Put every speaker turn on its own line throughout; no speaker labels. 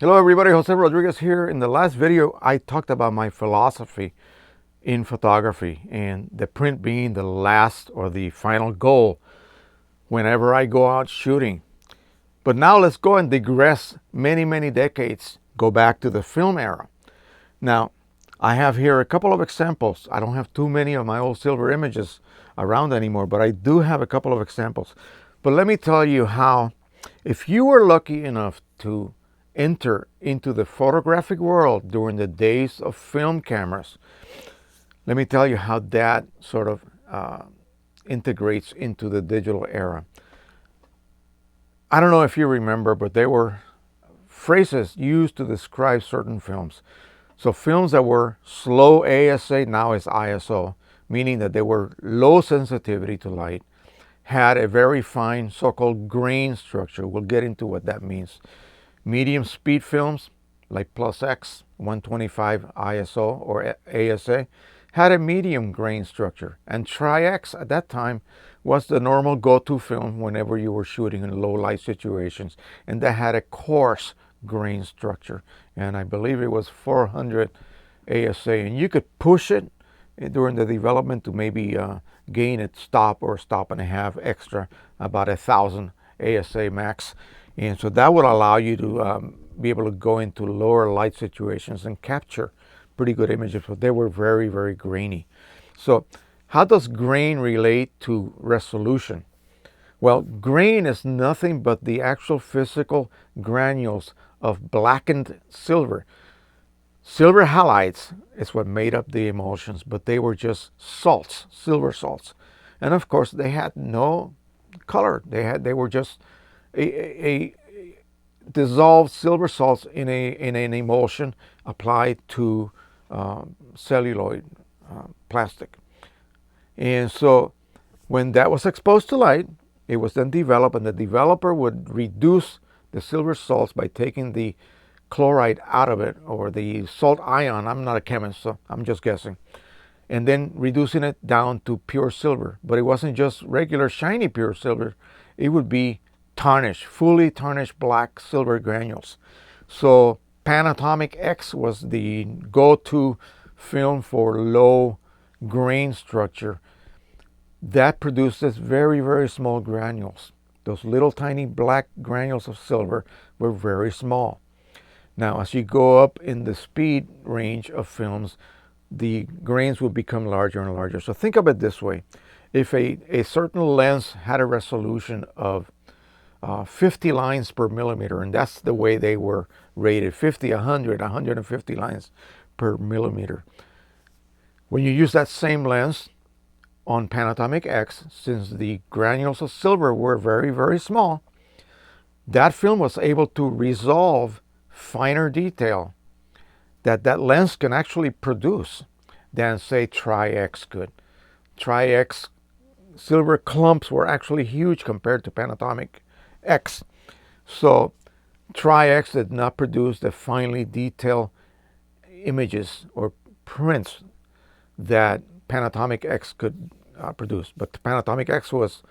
Hello everybody, Jose Rodriguez here. In the last video, I talked about my philosophy in photography and the print being the last or the final goal whenever I go out shooting. But now let's go and digress many decades, go back to the film era. Now, I have here a couple of examples. I don't have too many of my old silver images around anymore, but I do have a couple of examples. But let me tell you how, if you were lucky enough to enter into the photographic world during the days of film cameras, let me tell you how that sort of integrates into the digital era. I don't know if you remember, but there were phrases used to describe certain films. So films that were slow ASA, now is ISO, meaning that they were low sensitivity to light, had a very fine so-called grain structure. We'll get into what that means. Medium speed films like Plus X 125 ISO or ASA had a medium grain structure, and Tri-X at that time was the normal go-to film whenever you were shooting in low light situations, and that had a coarse grain structure, and I believe it was 400 ASA, and you could push it during the development to maybe gain a stop or stop and a half extra, about 1,000 ASA max. And so that would allow you to be able to go into lower light situations and capture pretty good images, but they were very grainy. So how does grain relate to resolution? Well, grain is nothing but the actual physical granules of blackened silver. Silver halides is what made up the emulsions, but they were just salts, silver salts. And of course, they had no color. They were just a dissolved silver salts in an emulsion applied to celluloid plastic. And so when that was exposed to light, it was then developed, and the developer would reduce the silver salts by taking the chloride out of it, or the salt ion. I'm not a chemist, so I'm just guessing. And then reducing it down to pure silver. But it wasn't just regular shiny pure silver. It would be tarnished, fully tarnished black silver granules. So Panatomic X was the go-to film for low grain structure. That produces very small granules. Those little tiny black granules of silver were very small. Now, as you go up in the speed range of films, the grains will become larger and larger. So think of it this way. If a certain lens had a resolution of 50 lines per millimeter, and that's the way they were rated, 50, 100, 150 lines per millimeter. When you use that same lens on Panatomic X, since the granules of silver were very small, that film was able to resolve finer detail that lens can actually produce than, say, Tri-X could. Tri-X silver clumps were actually huge compared to Panatomic X. So Tri-X did not produce the finely detailed images or prints that Panatomic X could produce. But Panatomic X was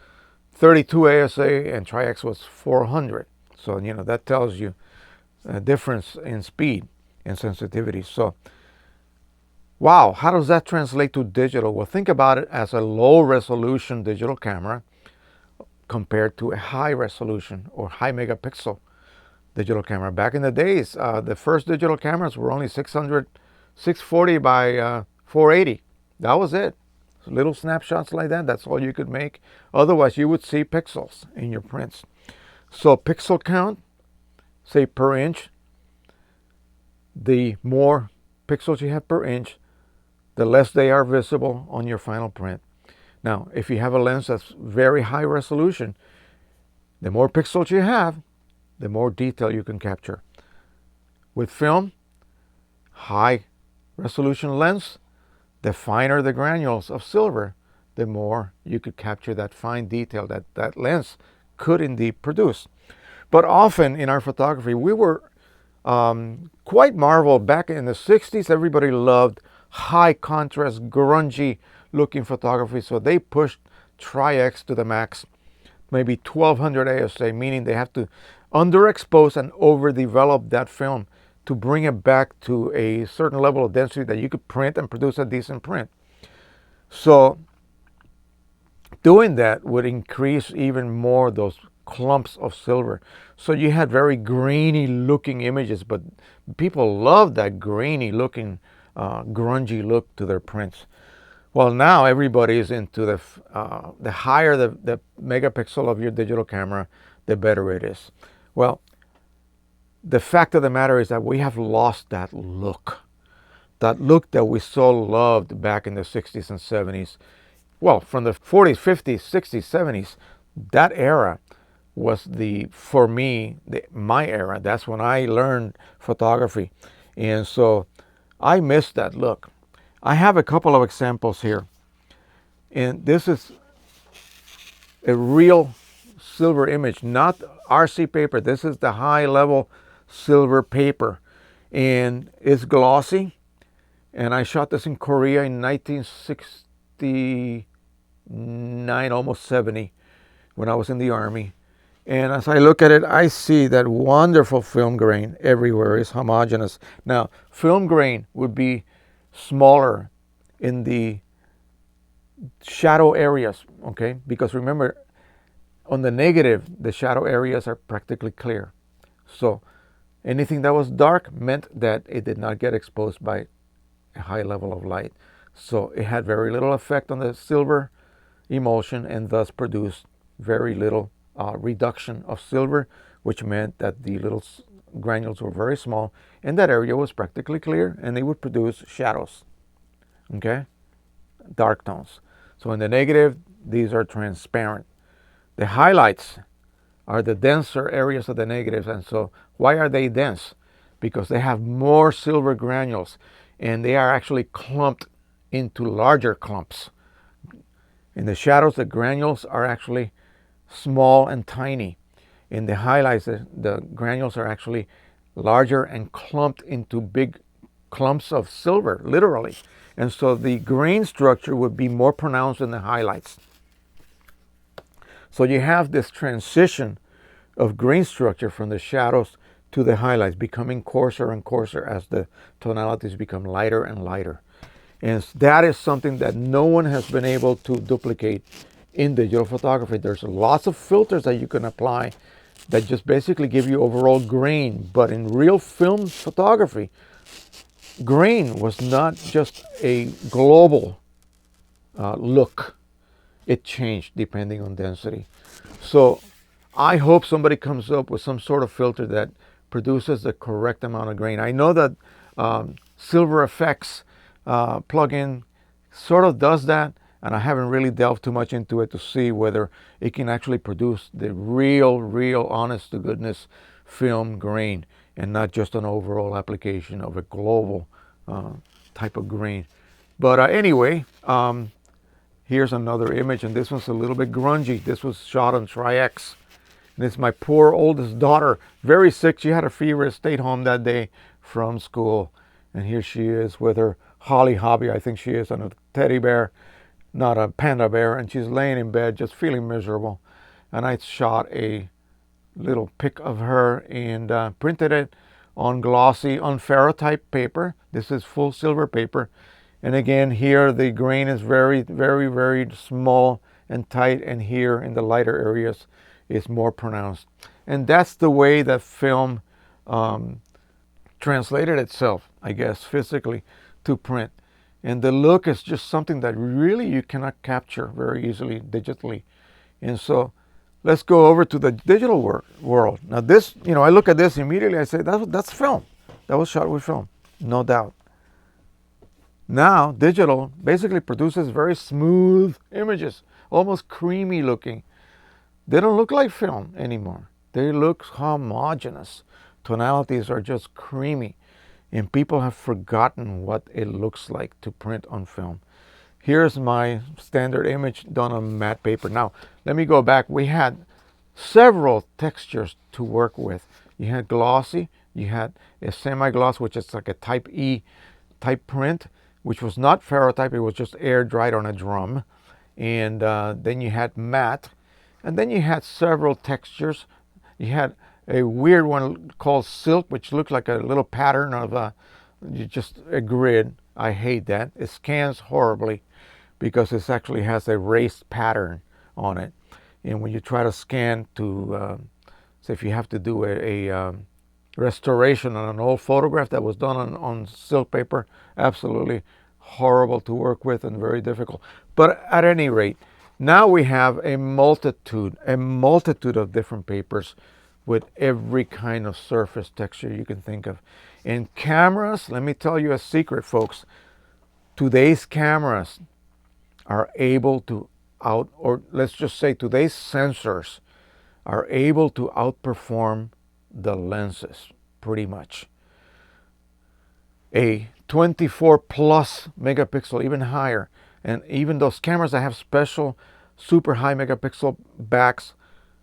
32 ASA and Tri-X was 400. So, you know, that tells you a difference in speed and sensitivity. So, wow, how does that translate to digital? Well, think about it as a low resolution digital camera compared to a high resolution or high megapixel digital camera. Back in the days, the first digital cameras were only 640 by 480. That was it. So little snapshots like that, that's all you could make. Otherwise, you would see pixels in your prints. So pixel count, say per inch, the more pixels you have per inch, the less they are visible on your final print. Now, if you have a lens that's very high resolution, the more pixels you have, the more detail you can capture. With film, high resolution lens, the finer the granules of silver, the more you could capture that fine detail that lens could indeed produce. But often in our photography, we were quite marveled. Back in the 60s, everybody loved high contrast, grungy looking photography, so they pushed Tri-X to the max, maybe 1200 ASA, meaning they have to underexpose and overdevelop that film to bring it back to a certain level of density that you could print and produce a decent print. So doing that would increase even more those clumps of silver. So you had very grainy looking images, but people love that grainy looking, grungy look to their prints. Well, now everybody is into the higher the megapixel of your digital camera, the better it is. Well, the fact of the matter is that we have lost that look that we so loved back in the 60s and 70s. Well, from the 40s, 50s, 60s, 70s, that era was for me, my era. That's when I learned photography. And so I miss that look. I have a couple of examples here. And this is a real silver image, not RC paper. This is the high level silver paper. And it's glossy. And I shot this in Korea in 1969, almost 70, when I was in the Army. And as I look at it, I see that wonderful film grain everywhere. It's homogeneous. Now, film grain would be smaller in the shadow areas, okay? Because remember, on the negative, the shadow areas are practically clear. So anything that was dark meant that it did not get exposed by a high level of light. So it had very little effect on the silver emulsion and thus produced very little reduction of silver, which meant that the little granules were very small and that area was practically clear, and they would produce shadows, okay, dark tones. So in the negative, these are transparent. The highlights are the denser areas of the negatives. And so why are they dense? Because they have more silver granules and they are actually clumped into larger clumps. In the shadows, the granules are actually small and tiny. In the highlights, the granules are actually larger and clumped into big clumps of silver, literally. And so the grain structure would be more pronounced in the highlights. So you have this transition of grain structure from the shadows to the highlights, becoming coarser and coarser as the tonalities become lighter and lighter. And that is something that no one has been able to duplicate in digital photography. There's lots of filters that you can apply that just basically give you overall grain. But in real film photography, grain was not just a global look. It changed depending on density. So I hope somebody comes up with some sort of filter that produces the correct amount of grain. I know that Silver Effects plugin sort of does that, and I haven't really delved too much into it to see whether it can actually produce the real, honest to goodness film grain and not just an overall application of a global type of grain. But anyway, here's another image, and this one's a little bit grungy. This was shot on Tri-X. And it's my poor oldest daughter, very sick. She had a fever, stayed home that day from school. And here she is with her Holly hobby, I think she is, on a teddy bear, not a panda bear. And she's laying in bed just feeling miserable. And I shot a little pic of her and printed it on glossy, on ferrotype paper. This is full silver paper. And again, here the grain is very small and tight, and here in the lighter areas is more pronounced. And that's the way that film translated itself, I guess, physically to print. And the look is just something that really you cannot capture very easily digitally. And so let's go over to the digital world. Now this, I look at this immediately, I say, that's film. That was shot with film, no doubt. Now, digital basically produces very smooth images, almost creamy looking. They don't look like film anymore. They look homogeneous. Tonalities are just creamy. And people have forgotten what it looks like to print on film. Here's my standard image done on matte paper. Now, let me go back. We had several textures to work with. You had glossy, you had a semi-gloss, which is like a type E type print, which was not ferrotype, it was just air dried on a drum. And then you had matte, and then you had several textures. You had a weird one called silk, which looks like a little pattern of just a grid. I hate that. It scans horribly because it actually has a raised pattern on it. And when you try to scan to, say if you have to do a restoration on an old photograph that was done on silk paper, absolutely horrible to work with and very difficult. But at any rate, now we have a multitude of different papers with every kind of surface texture you can think of. And cameras, let me tell you a secret, folks. Today's cameras are able to or let's just say today's sensors are able to outperform the lenses pretty much. A 24 plus megapixel, even higher, and even those cameras that have special super high megapixel backs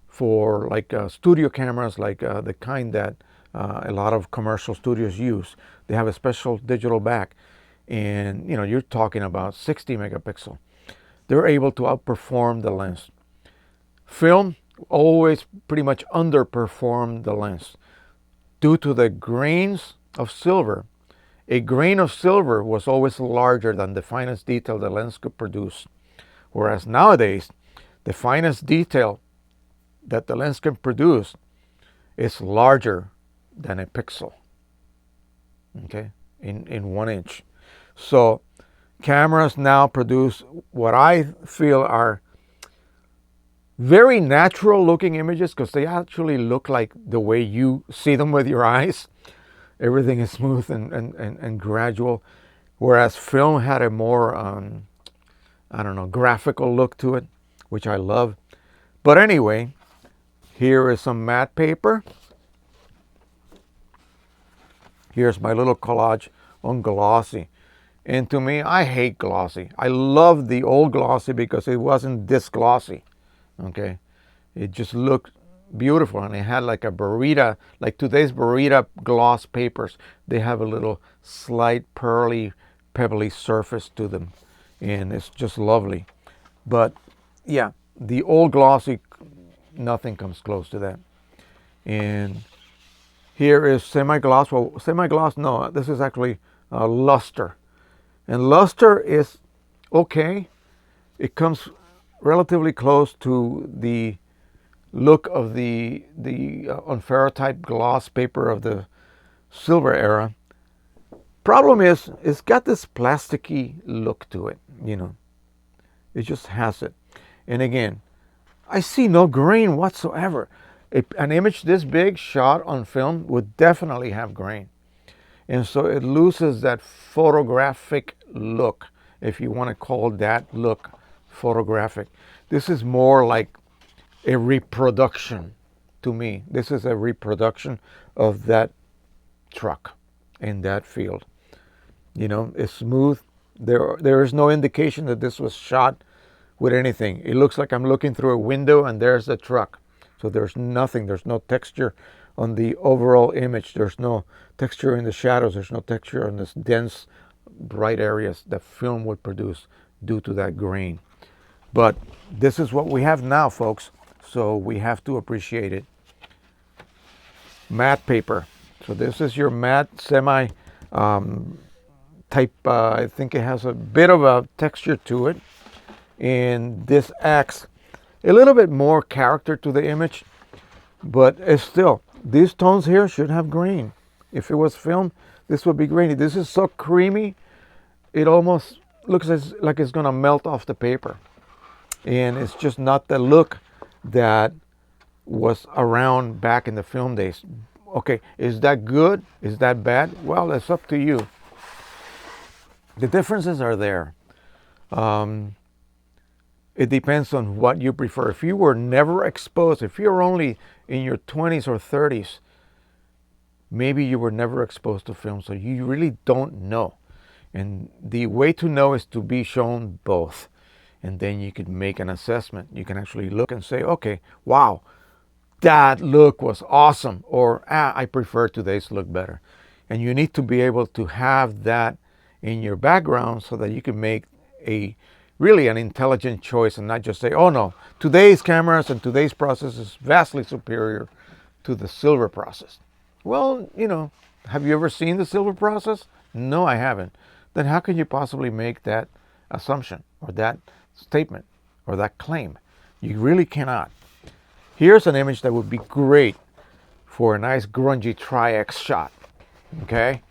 for like studio cameras, like the kind that a lot of commercial studios use. They have a special digital back, and you're talking about 60 megapixel. They're able to outperform the lens. Film always pretty much underperformed the lens due to the grains of silver. A grain of silver was always larger than the finest detail the lens could produce. Whereas nowadays, the finest detail that the lens can produce is larger than a pixel, okay, in 1 inch. So cameras now produce what I feel are very natural looking images because they actually look like the way you see them with your eyes. Everything is smooth and gradual, whereas film had a more, I don't know, graphical look to it, which I love. But anyway, here is some matte paper. Here's my little collage on glossy. And to me, I hate glossy. I love the old glossy because it wasn't this glossy, okay? It just looked beautiful, and it had like a burrito, like today's burrito gloss papers. They have a little slight pearly, pebbly surface to them, and it's just lovely. But yeah, the old glossy, nothing comes close to that. And here is semi-gloss. Well, semi-gloss, no, this is actually luster. And luster is okay. It comes relatively close to the look of the unferrotype gloss paper of the silver era. Problem is, it's got this plasticky look to it, It just has it. And again, I see no grain whatsoever. An image this big shot on film would definitely have grain. And so it loses that photographic look, if you want to call that look photographic. This is more like a reproduction to me. This is a reproduction of that truck in that field. It's smooth. There is no indication that this was shot with anything. It looks like I'm looking through a window and there's the truck. So there's nothing, there's no texture on the overall image. There's no texture in the shadows. There's no texture in this dense, bright areas that film would produce due to that grain. But this is what we have now, folks. So we have to appreciate it. Matte paper. So this is your matte semi type. I think it has a bit of a texture to it. And this adds a little bit more character to the image. But it's still, these tones here should have grain. If it was film, this would be grainy. This is so creamy, it almost looks like it's gonna melt off the paper. And it's just not the look that was around back in the film days. Okay, is that good? Is that bad? Well, it's up to you. The differences are there. It depends on what you prefer. If you were never exposed, if you're only in your 20s or 30s, maybe you were never exposed to film, so you really don't know. And the way to know is to be shown both. And then you could make an assessment. You can actually look and say, okay, wow, that look was awesome. Or, I prefer today's look better. And you need to be able to have that in your background so that you can make really an intelligent choice and not just say, oh no, today's cameras and today's process is vastly superior to the silver process. Well, you know, have you ever seen the silver process? No, I haven't. Then how can you possibly make that assumption or that statement or that claim? You really cannot. Here's an image that would be great for a nice grungy Tri-X shot. Okay?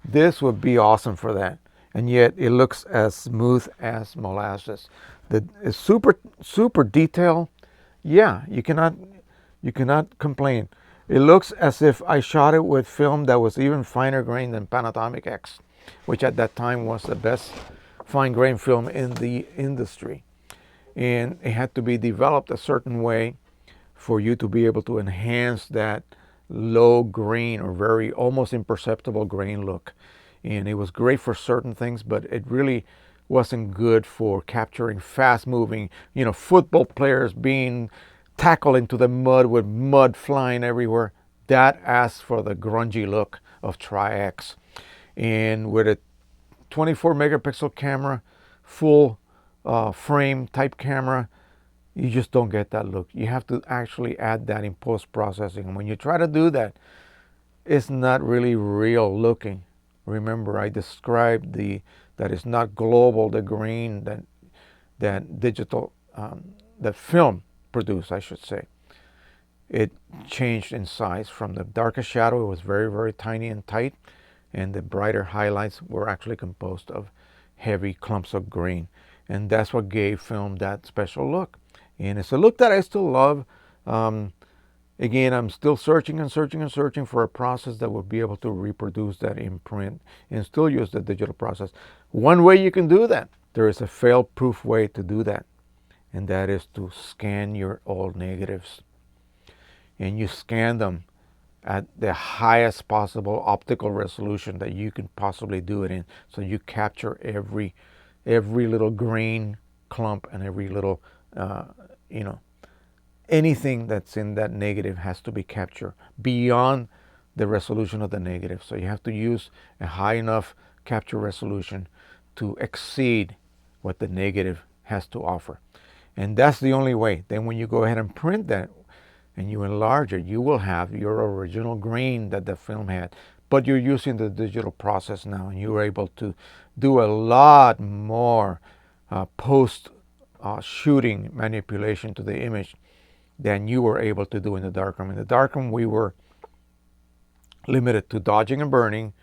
This would be awesome for that. And yet it looks as smooth as molasses. It's super detailed. Yeah, you cannot complain. It looks as if I shot it with film that was even finer grain than Panatomic X, which at that time was the best fine grain film in the industry. And it had to be developed a certain way for you to be able to enhance that low grain or very almost imperceptible grain look. And it was great for certain things, but it really wasn't good for capturing fast moving, you know, football players being tackled into the mud with mud flying everywhere. That asks for the grungy look of Tri-X. And with a 24 megapixel camera, full frame type camera, you just don't get that look. You have to actually add that in post-processing. And when you try to do that, it's not really real looking. Remember, I described that it's not global, the grain that digital, that film produced, I should say. It changed in size. From the darkest shadow, it was very tiny and tight, and the brighter highlights were actually composed of heavy clumps of grain. And that's what gave film that special look. And it's a look that I still love. Again, I'm still searching for a process that will be able to reproduce that in print and still use the digital process. One way you can do that, there is a fail-proof way to do that, and that is to scan your old negatives. And you scan them at the highest possible optical resolution that you can possibly do it in, so you capture every little grain clump and every little you know, anything that's in that negative has to be captured beyond the resolution of the negative. So you have to use a high enough capture resolution to exceed what the negative has to offer. And that's the only way. Then when you go ahead and print that and you enlarge it, you will have your original grain that the film had, but you're using the digital process now, and you're able to do a lot more post shooting manipulation to the image than you were able to do in the darkroom. In the darkroom, we were limited to dodging and burning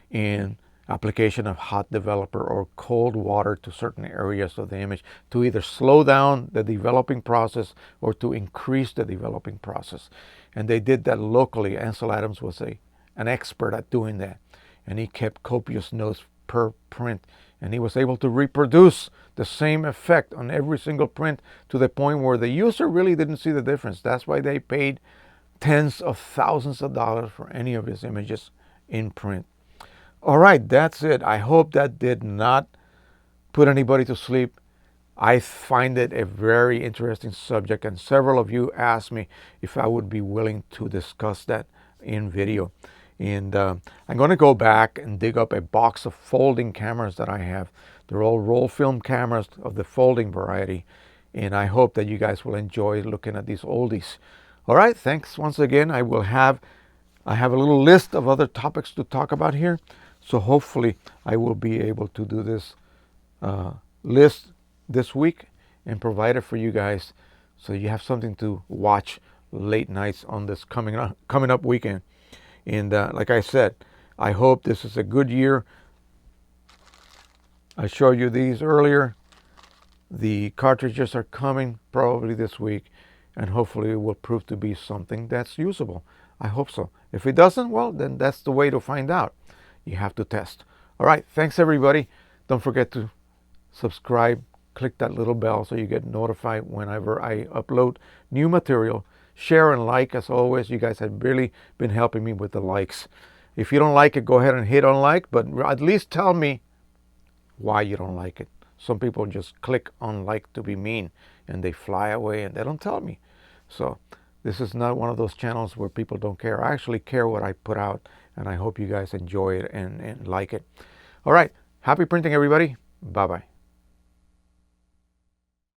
and application of hot developer or cold water to certain areas of the image to either slow down the developing process or to increase the developing process. And they did that locally. Ansel Adams was an expert at doing that, and he kept copious notes per print, and he was able to reproduce the same effect on every single print to the point where the user really didn't see the difference. That's why they paid tens of thousands of dollars for any of his images in print. All right, that's it. I hope that did not put anybody to sleep. I find it a very interesting subject, and several of you asked me if I would be willing to discuss that in video. And I'm going to go back and dig up a box of folding cameras that I have. They're all roll film cameras of the folding variety. And I hope that you guys will enjoy looking at these oldies. All right, thanks once again. I have a little list of other topics to talk about here. So hopefully I will be able to do this list this week and provide it for you guys, so you have something to watch late nights on this coming up weekend. And like I said, I hope this is a good year. I showed you these earlier. The cartridges are coming probably this week, and hopefully it will prove to be something that's usable. I hope so. If it doesn't, well, then that's the way to find out. You have to test. All right, thanks everybody. Don't forget to subscribe, click that little bell so you get notified whenever I upload new material. Share and like, as always. You guys have really been helping me with the likes. If you don't like it, go ahead and hit on like, but at least tell me why you don't like it. Some people just click on like to be mean, and they fly away and they don't tell me. So this is not one of those channels where people don't care. I actually care what I put out, and I hope you guys enjoy it and like it. All right, happy printing everybody. Bye-bye.